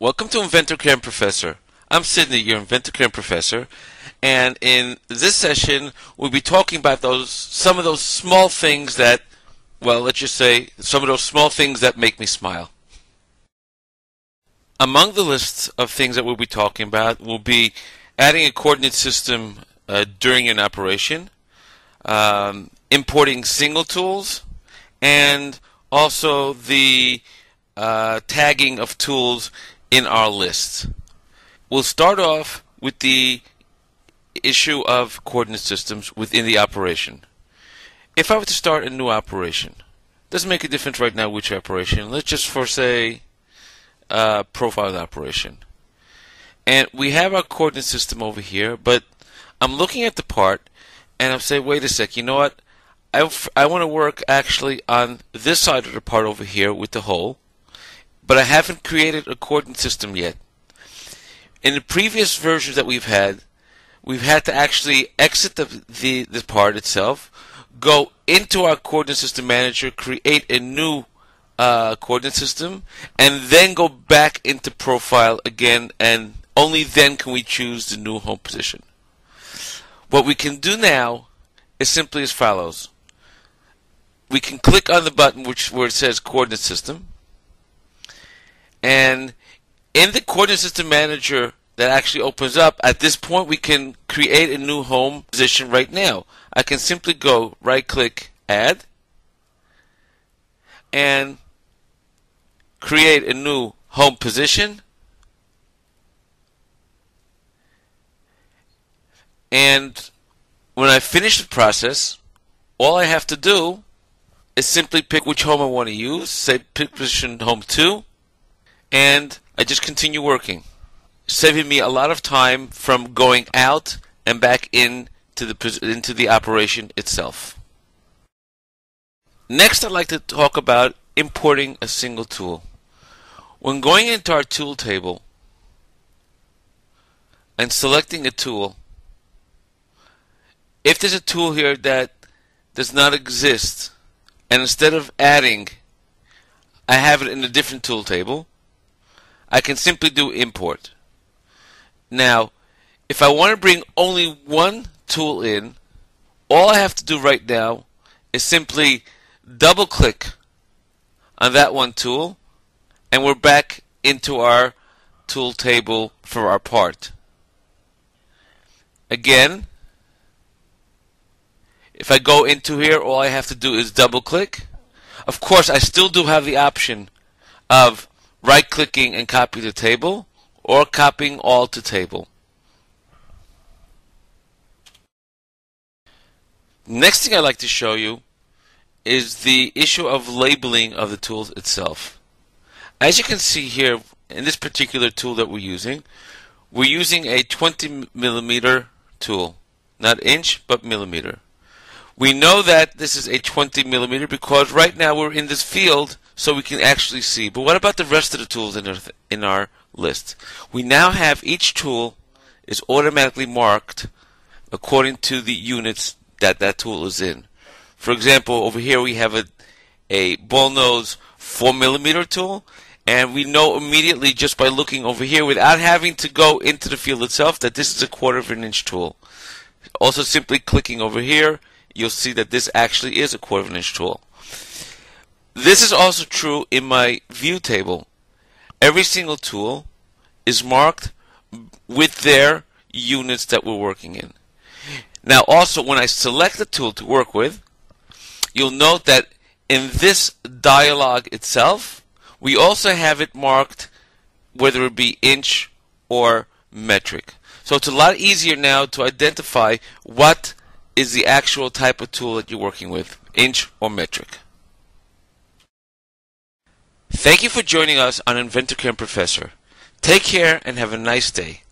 Welcome to InventorCAM Professor. I'm Sydney, your InventorCAM Professor, and in this session we'll be talking about some of those small things that, well, let's just say some of those small things that make me smile. Among the lists of things that we'll be talking about will be adding a coordinate system during an operation, importing single tools, and also the tagging of tools in our list. We'll start off with the issue of coordinate systems within the operation. If I were to start a new operation, doesn't make a difference right now which operation. Let's just for say profile operation. And we have our coordinate system over here, but I'm looking at the part and I'm saying, wait a sec, you know what? I want to work actually on this side of the part over here with the hole, but I haven't created a coordinate system yet. In the previous versions that we've had to actually exit the part itself, go into our coordinate system manager, create a new coordinate system, and then go back into profile again, and only then can we choose the new home position. What we can do now is simply as follows. We can click on the button where it says coordinate system, and in the coordinate system manager that actually opens up, at this point we can create a new home position right now. I can simply go right click, add, and create a new home position. And when I finish the process, all I have to do is simply pick which home I want to use, say pick position home 2, and I just continue working, saving me a lot of time from going out and back into the operation itself. Next, I'd like to talk about importing a single tool. When going into our tool table and selecting a tool, if there's a tool here that does not exist, and instead of adding, I have it in a different tool table, I can simply do import. Now, if I want to bring only one tool in, all I have to do right now is simply double click on that one tool, and we're back into our tool table for our part. Again, if I go into here, all I have to do is double click. Of course, I still do have the option of right clicking and copy to table, or copying all to table. Next thing I'd like to show you is the issue of labeling of the tools itself. As you can see here in this particular tool that we're using a 20 millimeter tool, not inch but millimeter. We know that this is a 20 millimeter because right now we're in this field, so we can actually see. But what about the rest of the tools in our list? We now have each tool is automatically marked according to the units that that tool is in. For example, over here we have a ball nose 4 millimeter tool, and we know immediately just by looking over here without having to go into the field itself that this is a 1/4 of an inch tool. Also, simply clicking over here, you'll see that this actually is a 1/4 of an inch tool. This is also true in my view table. Every single tool is marked with their units that we're working in. Now also, when I select the tool to work with, you'll note that in this dialog itself, we also have it marked whether it be inch or metric. So it's a lot easier now to identify what is the actual type of tool that you're working with, inch or metric. Thank you for joining us on InventorCAM Professor. Take care and have a nice day.